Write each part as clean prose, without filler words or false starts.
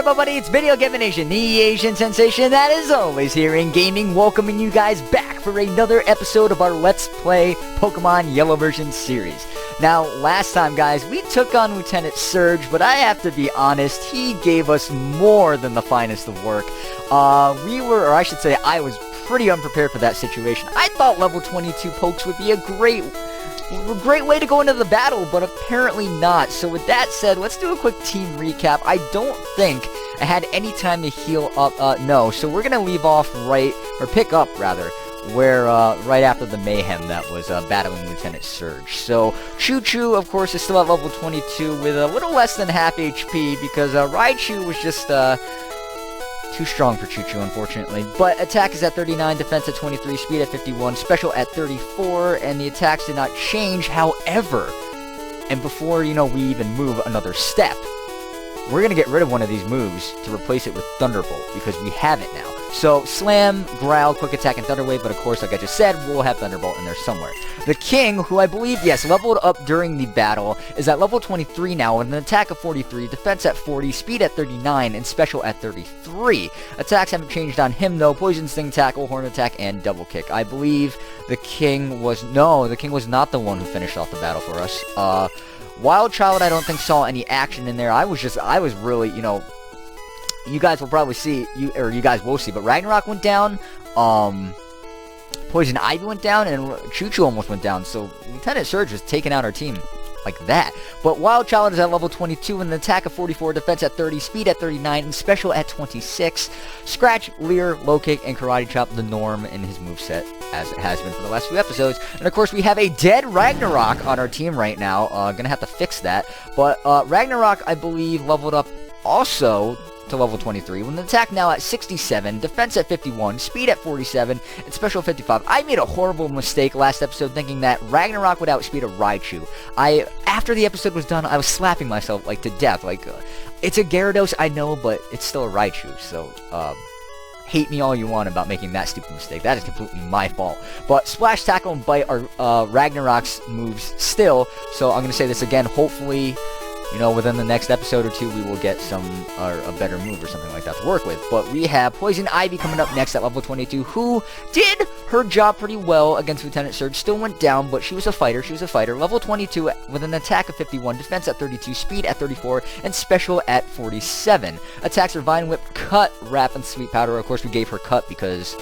everybody, it's Video Game Nation, the Asian sensation that is always here in gaming, welcoming you guys back for another episode of our Let's Play Pokemon Yellow Version series. Now, last time, guys, we took on Lieutenant Surge, but I have to be honest, he gave us more than the finest of work. I was pretty unprepared for that situation. I thought level 22 pokes would be a great way to go into the battle, but apparently not. So with that said, let's do a quick team recap. I don't think I had any time to heal up. No. So we're gonna leave off pick up where right after the mayhem that was battling Lieutenant Surge. So Choo Choo, of course, is still at level 22 with a little less than half HP because Raichu was just too strong for Choo Choo, unfortunately. But attack is at 39, defense at 23, speed at 51, special at 34, and the attacks did not change. However, and before, we even move another step, we're going to get rid of one of these moves to replace it with Thunderbolt, because we have it now. So, Slam, Growl, Quick Attack, and Thunder Wave, but of course, like I just said, we'll have Thunderbolt in there somewhere. The King, who I believe, yes, leveled up during the battle, is at level 23 now, with an attack of 43, defense at 40, speed at 39, and special at 33. Attacks haven't changed on him, though. Poison Sting, Tackle, Horn Attack, and Double Kick. I believe the King was not the one who finished off the battle for us. Wild Child, I don't think saw any action in there. I was really, you guys will probably see, you guys will see, but Ragnarok went down, Poison Ivy went down, and Choo Choo almost went down, so Lieutenant Surge was taking out our team like that. But Wild Child is at level 22 with an attack of 44, defense at 30, speed at 39, and special at 26. Scratch, Leer, Low Kick, and Karate Chop, the norm in his moveset, as it has been for the last few episodes. And of course, we have a dead Ragnarok on our team right now. Gonna have to fix that. But Ragnarok, I believe, leveled up also to level 23, with an attack now at 67, defense at 51, speed at 47, and special 55. I made a horrible mistake last episode thinking that Ragnarok would outspeed a Raichu. After the episode was done, I was slapping myself, to death. It's a Gyarados, I know, but it's still a Raichu, so, hate me all you want about making that stupid mistake. That is completely my fault. But Splash, Tackle, and Bite are Ragnarok's moves still, so I'm gonna say this again, hopefully, within the next episode or two, we will get a better move or something like that to work with. But we have Poison Ivy coming up next at level 22, who did her job pretty well against Lieutenant Surge. Still went down, but she was a fighter. Level 22 with an attack of 51, defense at 32, speed at 34, and special at 47. Attacks are Vine Whip, Cut, Wrap, and Sweet Powder. Of course, we gave her Cut because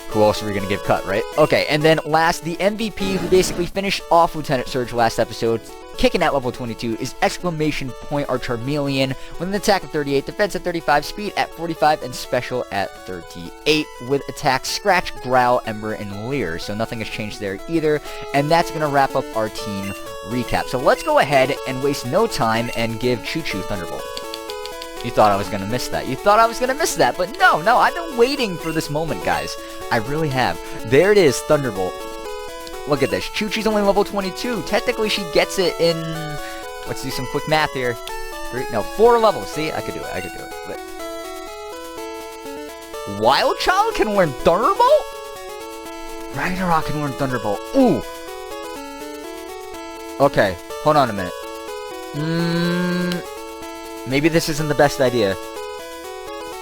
who else are we going to give Cut, right? Okay, and then last, the MVP, who basically finished off Lieutenant Surge last episode, kicking at level 22, is Exclamation Point our Charmeleon, with an attack of 38, defense at 35, speed at 45, and special at 38, with attacks Scratch, Growl, Ember, and Leer. So nothing has changed there either, and that's going to wrap up our team recap. So let's go ahead and waste no time and give Choo Choo Thunderbolt. You thought I was going to miss that. But no, I've been waiting for this moment, guys. I really have. There it is, Thunderbolt. Look at this. Choo Choo's only level 22. Technically, she gets it in... Let's do some quick math here. 4 levels. See? I could do it. But... Wild Child can learn Thunderbolt? Ragnarok can learn Thunderbolt. Ooh! Okay, hold on a minute. Maybe this isn't the best idea.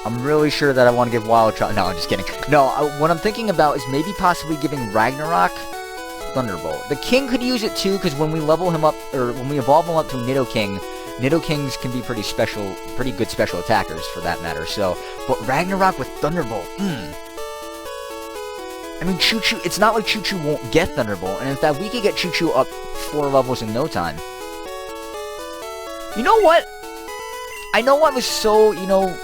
I'm really sure that I want to give Wild Child... No, I'm just kidding. No, what I'm thinking about is maybe possibly giving Ragnarok Thunderbolt. The King could use it too, because when we level him up, or when we evolve him up to Nidokings can be pretty good special attackers for that matter, so... But Ragnarok with Thunderbolt, I mean, Choo Choo, it's not like Choo Choo won't get Thunderbolt, and in fact, we could get Choo Choo up 4 levels in no time. You know what? I know I was so,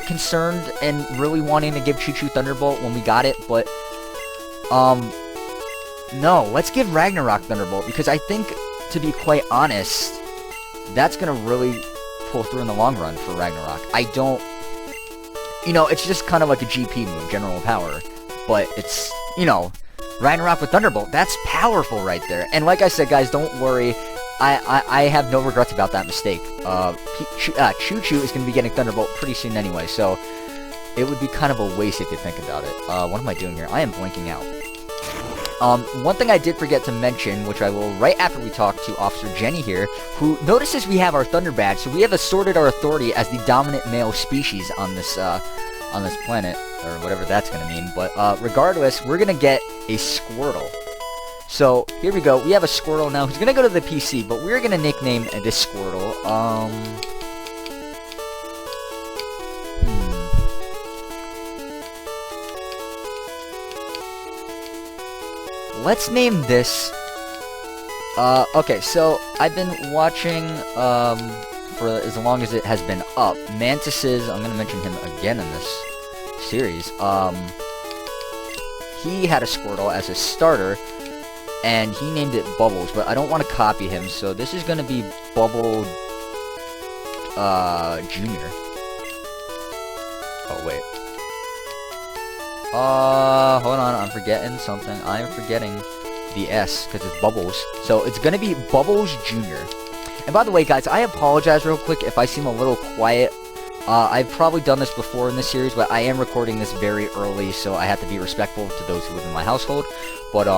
concerned and really wanting to give Choo Choo Thunderbolt when we got it, but, no, let's give Ragnarok Thunderbolt, because I think, to be quite honest, that's gonna really pull through in the long run for Ragnarok. I don't... it's just kind of like a GP move, General Power, but it's, Ragnarok with Thunderbolt, that's powerful right there. And like I said, guys, don't worry, I have no regrets about that mistake. Choo Choo is gonna be getting Thunderbolt pretty soon anyway, so it would be kind of a waste if you think about it. What am I doing here? I am blanking out. One thing I did forget to mention, which I will right after we talk to Officer Jenny here, who notices we have our Thunder Badge, so we have asserted our authority as the dominant male species on this planet, or whatever that's gonna mean. But regardless, we're gonna get a Squirtle. So here we go. We have a Squirtle now who's gonna go to the PC, but we're gonna nickname this Squirtle. Let's name this, okay, so I've been watching, for as long as it has been up, Mantis's, I'm gonna mention him again in this series, he had a Squirtle as his starter, and he named it Bubbles, but I don't want to copy him, so this is gonna be Bubble, Junior. Oh, wait. Hold on, I'm forgetting something. I'm forgetting the S, because it's Bubbles. So, it's gonna be Bubbles Jr. And by the way, guys, I apologize real quick if I seem a little quiet. I've probably done this before in this series, but I am recording this very early, so I have to be respectful to those who live in my household. But,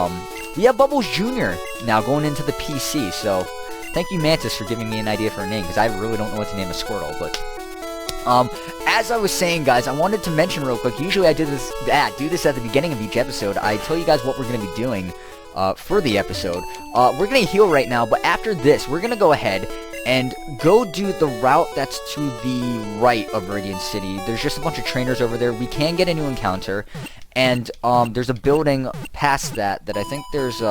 we have Bubbles Jr. now going into the PC, so thank you, Mantis, for giving me an idea for a name, because I really don't know what to name a Squirtle, but... as I was saying, guys, I wanted to mention real quick, usually I do this at the beginning of each episode. I tell you guys what we're going to be doing, for the episode. We're going to heal right now, but after this, we're going to go ahead and go do the route that's to the right of Vermilion City. There's just a bunch of trainers over there. We can get a new encounter, and, there's a building past that I think there's,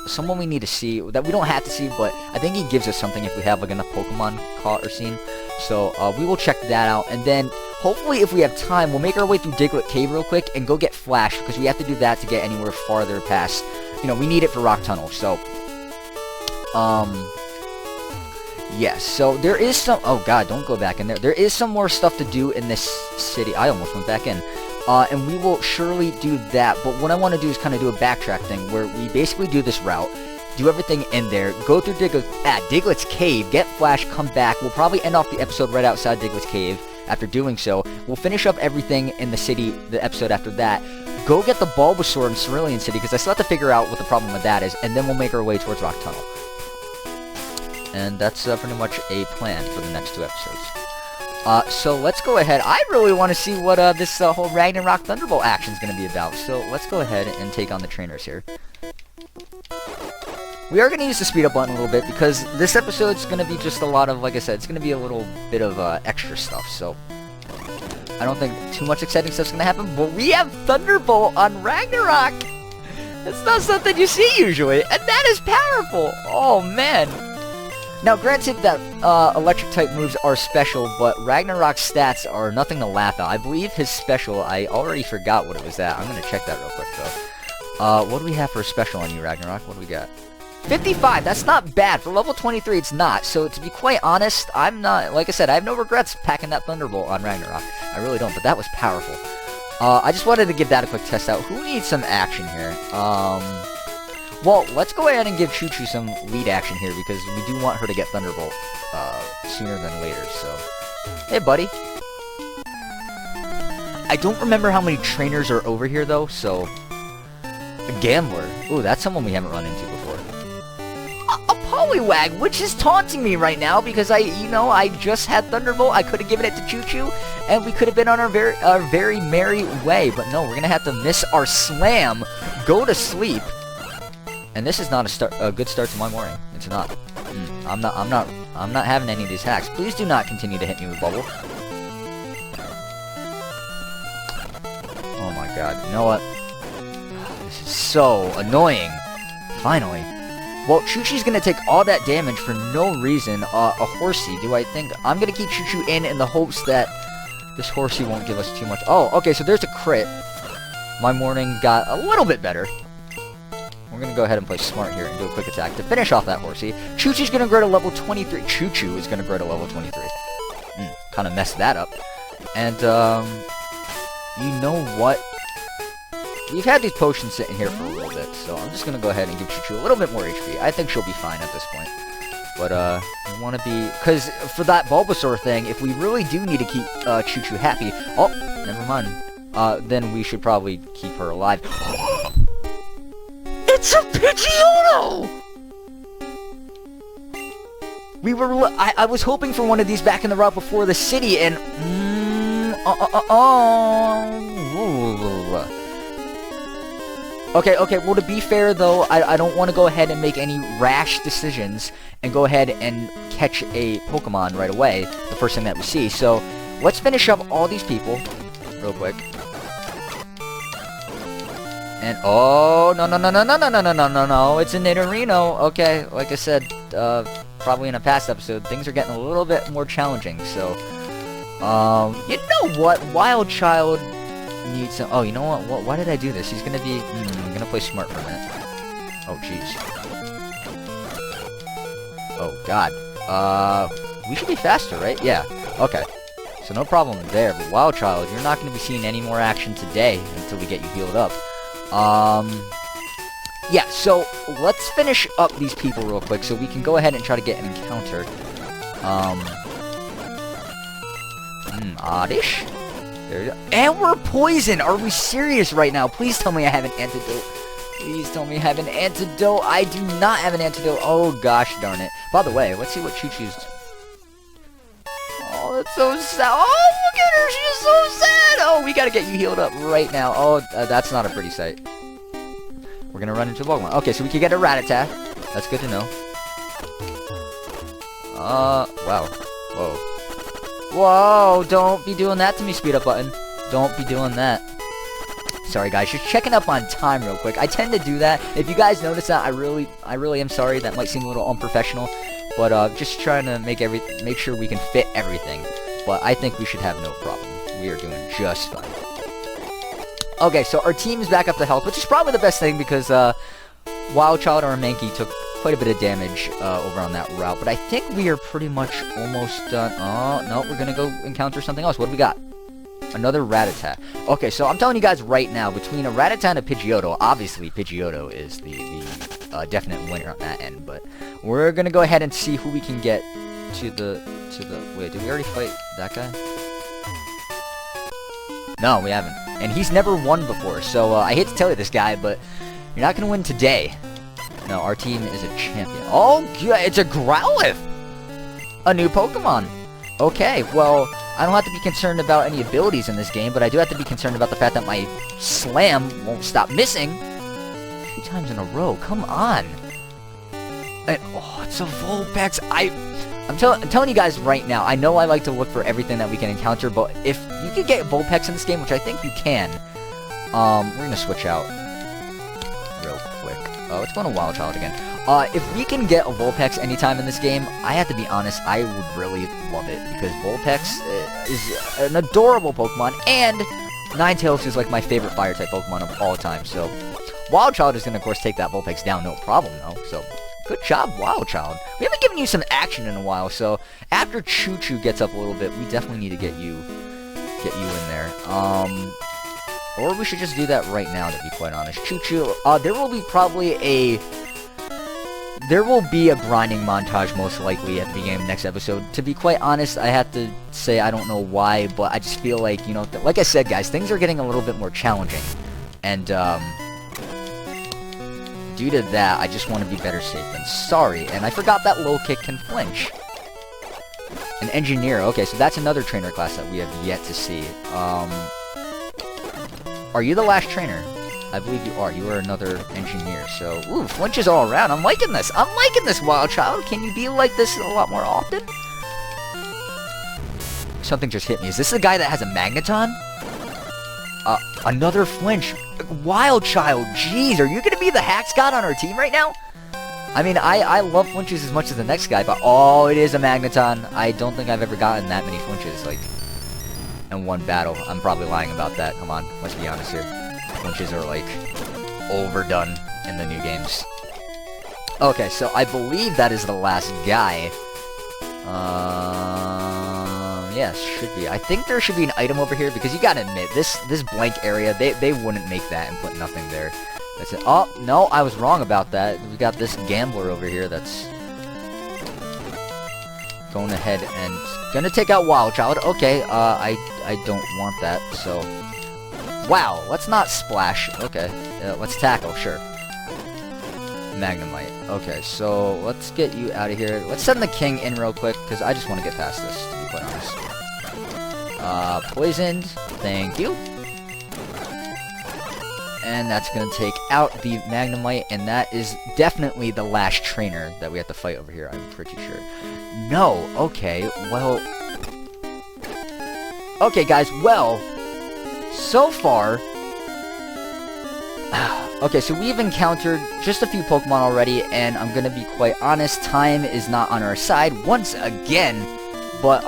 someone we need to see, that we don't have to see, but I think he gives us something if we have, like, enough Pokemon caught or seen. So, we will check that out, and then, hopefully, if we have time, we'll make our way through Diglett Cave real quick, and go get Flash, because we have to do that to get anywhere farther past, you know, we need it for Rock Tunnel, so, yes, so there is some, oh god, don't go back in there, there is some more stuff to do in this city. I almost went back in. And we will surely do that, but what I want to do is kind of do a backtrack thing, where we basically do this route, do everything in there, go through Diglett's Cave, get Flash, come back. We'll probably end off the episode right outside Diglett's Cave after doing so. We'll finish up everything in the city, the episode after that. Go get the Bulbasaur in Vermilion City, because I still have to figure out what the problem with that is, and then we'll make our way towards Rock Tunnel. And that's pretty much a plan for the next 2 episodes. So let's go ahead. I really want to see what this whole Ragnarok Thunderbolt action is going to be about. So let's go ahead and take on the trainers here. We are going to use the speed up button a little bit, because this episode's going to be just a lot of, like I said, it's going to be a little bit of extra stuff. So I don't think too much exciting stuff's going to happen. But we have Thunderbolt on Ragnarok. It's not something you see usually, and that is powerful. Oh man. Now, granted that electric-type moves are special, but Ragnarok's stats are nothing to laugh at. I believe his special, I already forgot what it was at. I'm going to check that real quick, though. What do we have for a special on you, Ragnarok? What do we got? 55! That's not bad. For level 23, it's not. So, to be quite honest, I'm not... Like I said, I have no regrets packing that Thunderbolt on Ragnarok. I really don't, but that was powerful. I just wanted to give that a quick test out. Who needs some action here? Well, let's go ahead and give Choo-Choo some lead action here, because we do want her to get Thunderbolt sooner than later, so... Hey, buddy. I don't remember how many trainers are over here, though, so... A Gambler. Ooh, that's someone we haven't run into before. A Poliwag, which is taunting me right now, because I just had Thunderbolt, I could have given it to Choo-Choo, and we could have been on our very merry way, but no, we're gonna have to miss our slam, go to sleep, and this is not a good start to my morning. It's not. I'm not having any of these hacks. Please do not continue to hit me with Bubble. Oh my god. You know what? This is so annoying. Finally. Well, Choo-Choo's gonna take all that damage for no reason. A Horsey, do I think? I'm gonna keep Choo-Choo in the hopes that this Horsey won't give us too much. Oh, okay, so there's a crit. My morning got a little bit better. We're going to go ahead and play smart here and do a quick attack to finish off that Horsey. Choo-Choo's going to grow to level 23. Choo-Choo is going to grow to level 23. Kind of messed that up. And, you know what? We've had these potions sitting here for a little bit, so I'm just going to go ahead and give Choo-Choo a little bit more HP. I think she'll be fine at this point. But, we want to be... Because for that Bulbasaur thing, if we really do need to keep Choo-Choo happy... Oh, never mind. Then we should probably keep her alive. It's a Pidgeotto! I was hoping for one of these back in the route before the city, and... Okay, well, to be fair, though, I don't want to go ahead and make any rash decisions and go ahead and catch a Pokemon right away, the first thing that we see. So, let's finish up all these people real quick. And, oh, no, it's a Nidorino. Okay, like I said, probably in a past episode, things are getting a little bit more challenging, so, you know what, Wild Child needs some, oh, you know what, why did I do this? He's gonna be, I'm gonna play smart for a minute. Oh, jeez. Oh, God. We should be faster, right? Yeah, okay. So no problem there, but Wild Child, you're not gonna be seeing any more action today until we get you healed up. Yeah, so let's finish up these people real quick so we can go ahead and try to get an encounter. Oddish? There we go. And we're poisoned! Are we serious right now? Please tell me I have an antidote. Please tell me I have an antidote. I do not have an antidote. Oh, gosh darn it. By the way, let's see what Choo-Choo's... Oh, that's so sad. Oh, look at her! She's so sad! Oh, we gotta get you healed up right now. Oh, that's not a pretty sight. We're gonna run into a Pokemon. Okay, so we can get a Rattata. That's good to know. Wow. Whoa. Whoa, don't be doing that to me, speed up button. Don't be doing that. Sorry, guys, just checking up on time real quick. I tend to do that. If you guys notice that, I really am sorry. That might seem a little unprofessional. But, just trying to make sure we can fit everything. But I think we should have no problem. We are doing just fine. Okay, so our team is back up to health, which is probably the best thing because, Wild Child or Mankey took quite a bit of damage, over on that route. But I think we are pretty much almost done. Oh, no, we're gonna go encounter something else. What do we got? Another Rattata. Okay, so I'm telling you guys right now, between a Rattata and a Pidgeotto, obviously Pidgeotto is the definite winner on that end, but we're gonna go ahead and see who we can get to the, wait, did we already fight that guy? No, we haven't. And he's never won before, so I hate to tell you this, guy, but you're not gonna win today. No, our team is a champion. Oh, yeah, it's a Growlithe! A new Pokemon. Okay, well, I don't have to be concerned about any abilities in this game, but I do have to be concerned about the fact that my Slam won't stop missing 2 times in a row. Come on. And, oh, it's a Vulpix. I'm telling you guys right now, I know I like to look for everything that we can encounter, but if you could get Vulpix in this game, which I think you can, we're gonna switch out real quick. Oh, it's going to Wild Child again. If we can get a Vulpix anytime in this game, I have to be honest, I would really love it, because Vulpix is an adorable Pokemon, and Ninetales is like my favorite Fire-type Pokemon of all time, so Wild Child is going to, of course, take that Vulpix down, no problem, though, so good job, Wild Child. We haven't given you some action in a while, so after Choo-Choo gets up a little bit, we definitely need to get you in there. Or we should just do that right now, to be quite honest. Choo-Choo, there will be a grinding montage, most likely, at the beginning of the next episode. To be quite honest, I have to say I don't know why, but I just feel like, you know, like I said, guys, things are getting a little bit more challenging. And, due to that, I just want to be better safe than sorry. And I forgot that low kick can flinch. An Engineer. Okay, so that's another trainer class that we have yet to see. Are you the last trainer? I believe you are. You are another Engineer. So, ooh, flinches all around. I'm liking this. I'm liking this, Wild Child. Can you be like this a lot more often? Something just hit me. Is this the guy that has a Magneton? Another flinch. Wild Child. Jeez, are you going to be the Hacks God on our team right now? I mean, I love flinches as much as the next guy, but oh, it is a Magneton. I don't think I've ever gotten that many flinches, like, in one battle. I'm probably lying about that. Come on, let's be honest here. Flinches are, like, overdone in the new games. Okay, so I believe that is the last guy. Yes, should be. I think there should be an item over here, because you gotta admit, this blank area, they wouldn't make that and put nothing there. That's it. Oh, no, I was wrong about that. We got this Gambler over here that's going ahead and gonna take out Wild Child. Okay, I don't want that, so... Wow, let's not splash. Okay, let's tackle, sure. Magnemite. Okay, so let's get you out of here. Let's send the king in real quick, because I just want to get past this, to be quite honest. Poisoned. Thank you. And that's going to take out the Magnemite, and that is definitely the last trainer that we have to fight over here, I'm pretty sure. No, okay, well... Okay, guys, well... So far... Okay, so we've encountered just a few Pokemon already, and I'm gonna be quite honest, time is not on our side once again. But,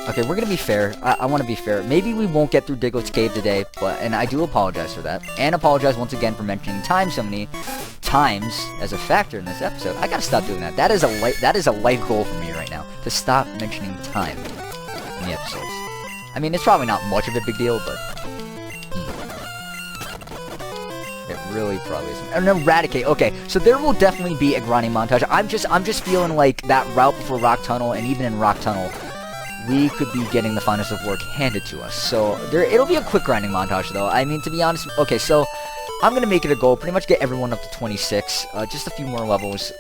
okay, we're gonna be fair. I want to be fair. Maybe we won't get through Diglett's Cave today, and I do apologize for that. And apologize once again for mentioning time so many times as a factor in this episode. I gotta stop doing that. That is a life goal for me right now, to stop mentioning time in the episodes. I mean, it's probably not much of a big deal, but... It really probably isn't. And Eradicate. Okay, so there will definitely be a grinding montage. I'm just feeling like that route before Rock Tunnel, and even in Rock Tunnel, we could be getting the finest of work handed to us. So it'll be a quick grinding montage, though. I mean, to be honest, okay, so I'm gonna make it a goal, pretty much get everyone up to 26. Just a few more levels.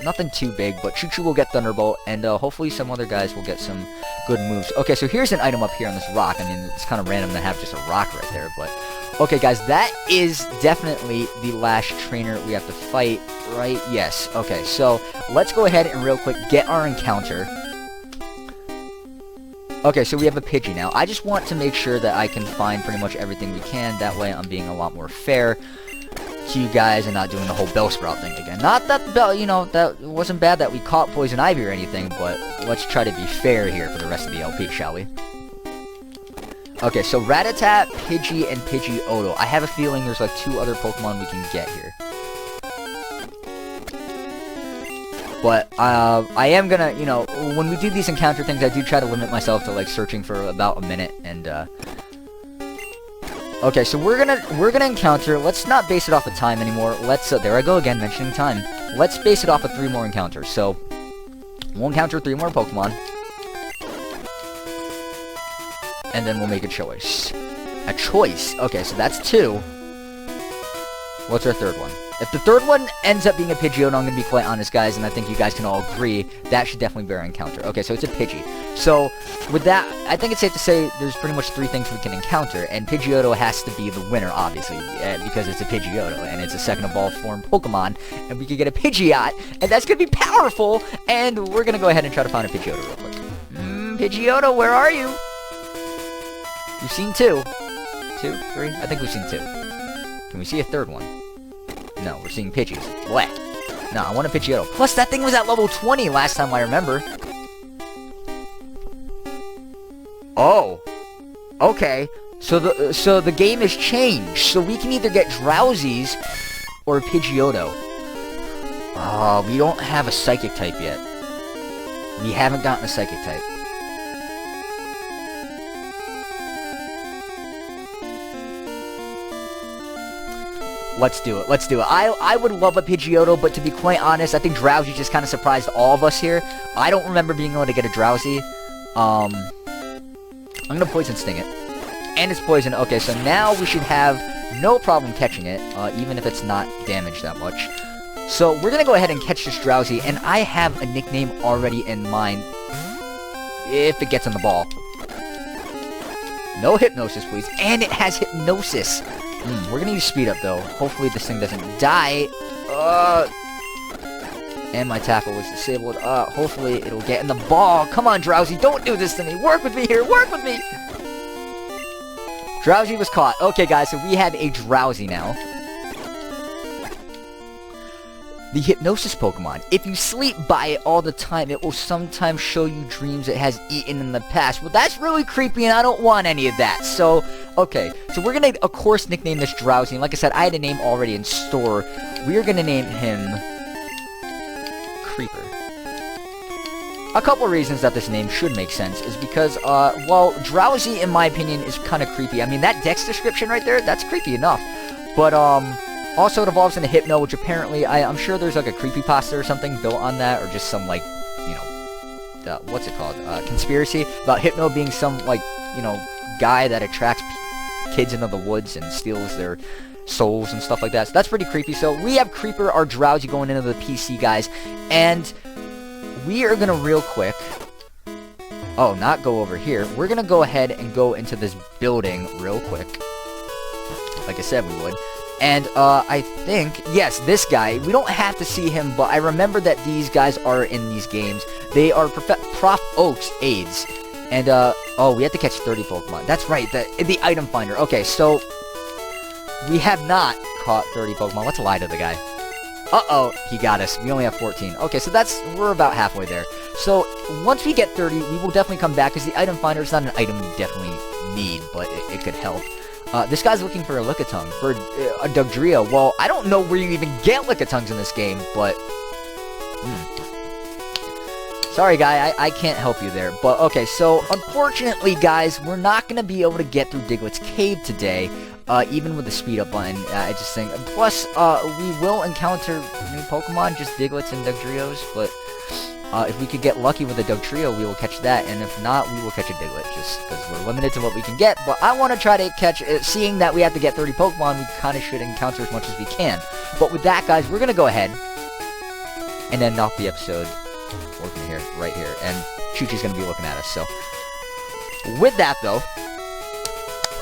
Nothing too big, but Choo-Choo will get Thunderbolt, and hopefully some other guys will get some good moves. Okay, so here's an item up here on this rock. I mean, it's kind of random to have just a rock right there, but... Okay, guys, that is definitely the last trainer we have to fight, right? Yes. Okay, so let's go ahead and real quick get our encounter. Okay, so we have a Pidgey now. I just want to make sure that I can find pretty much everything we can. That way I'm being a lot more fair to you guys and not doing the whole Bellsprout thing again. Not that, that wasn't bad that we caught Poison Ivy or anything, but let's try to be fair here for the rest of the LP, shall we? Okay, so Rattata, Pidgey, and Pidgeotto. I have a feeling there's like 2 other Pokemon we can get here. But, I am gonna, when we do these encounter things, I do try to limit myself to, like, searching for about a minute, and, Okay, so we're gonna encounter, let's not base it off of time anymore, let's, there I go again, mentioning time. Let's base it off of 3 more encounters, so, we'll encounter 3 more Pokemon. And then we'll make a choice. A choice. Okay, so that's 2. What's our third one? If the third one ends up being a Pidgeotto, I'm going to be quite honest, guys, and I think you guys can all agree, that should definitely be our encounter. Okay, so it's a Pidgey. So, with that, I think it's safe to say there's pretty much 3 things we can encounter, and Pidgeotto has to be the winner, obviously, because it's a Pidgeotto, and it's a second evolved form Pokemon, and we could get a Pidgeot, and that's going to be powerful, and we're going to go ahead and try to find a Pidgeotto real quick. Pidgeotto, where are you? We've seen 2. 2? 3? I think we've seen 2. Can we see a third one? No, we're seeing Pidgeys. Bleh. No, I want a Pidgeotto. Plus, that thing was at level 20 last time I remember. Oh. Okay. So the game has changed. So we can either get Drowzees or Pidgeotto. Oh, we don't have a Psychic type yet. We haven't gotten a Psychic type. Let's do it. Let's do it. I would love a Pidgeotto, but to be quite honest, I think Drowzee just kind of surprised all of us here. I don't remember being able to get a Drowzee. I'm going to Poison Sting it. And it's poison. Okay, so now we should have no problem catching it, even if it's not damaged that much. So we're going to go ahead and catch this Drowzee, and I have a nickname already in mind if it gets on the ball. No Hypnosis, please. And it has Hypnosis. We're gonna use Speed Up, though. Hopefully this thing doesn't die. And my tackle was disabled. Hopefully it'll get in the ball. Come on, Drowzee, don't do this to me. Work with me here. Work with me. Drowzee was caught. Okay, guys, so we have a Drowzee now. The Hypnosis Pokemon. If you sleep by it all the time, it will sometimes show you dreams it has eaten in the past. Well, that's really creepy, and I don't want any of that. So, okay. So we're going to, of course, nickname this Drowzee. And like I said, I had a name already in store. We're going to name him Creeper. A couple reasons that this name should make sense is because, well, Drowzee, in my opinion, is kind of creepy. I mean, that dex description right there, that's creepy enough. But, also, it evolves into Hypno, which apparently, I'm sure there's like a creepypasta or something built on that, or just some, like, you know, what's it called? Conspiracy about Hypno being some, like, you know, guy that attracts kids into the woods and steals their souls and stuff like that. So that's pretty creepy. So we have Creeper, our Drowzee, going into the PC, guys. And we are going to real quick... Oh, not go over here. We're going to go ahead and go into this building real quick. Like I said we would. And, I think, yes, this guy, we don't have to see him, but I remember that these guys are in these games. They are Prof. Oak's aides. And, oh, we have to catch 30 Pokemon. That's right, the item finder. Okay, so, we have not caught 30 Pokemon. Let's lie to the guy. Uh-oh, he got us. We only have 14. Okay, so we're about halfway there. So, once we get 30, we will definitely come back, because the item finder is not an item we definitely need, but it could help. This guy's looking for a Lickitung, for a Dugtrio. Well, I don't know where you even get Lickitungs in this game, but... Sorry, guy, I can't help you there. But, okay, so, unfortunately, guys, we're not going to be able to get through Diglett's Cave today, even with the speed-up button, I just think. Plus, we will encounter new Pokemon, just Digletts and Dugtrios, but... if we could get lucky with a Dugtrio, we will catch that, and if not, we will catch a Diglett, just because we're limited to what we can get. But I want to try to catch, seeing that we have to get 30 Pokemon, we kind of should encounter as much as we can. But with that, guys, we're going to go ahead and end off the episode working here, right here, and Choo-Choo's going to be looking at us. So, with that, though,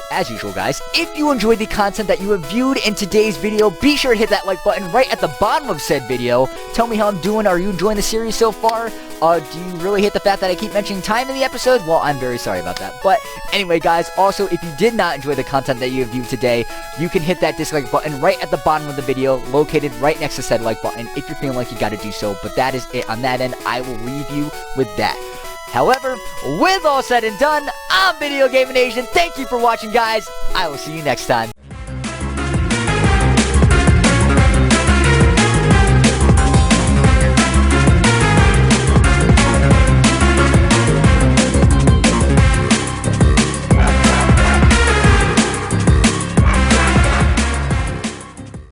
as usual, guys, if you enjoyed the content that you have viewed in today's video, be sure to hit that like button right at the bottom of said video. Tell me how I'm doing. Are you enjoying the series so far? Do you really hate the fact that I keep mentioning time in the episode? Well, I'm very sorry about that. But anyway, guys, also, if you did not enjoy the content that you have viewed today, you can hit that dislike button right at the bottom of the video, located right next to said like button, if you're feeling like you got to do so. But that is it on that end. I will leave you with that. However, with all said and done, I'm Video Gaming Nation. Thank you for watching, guys. I will see you next time.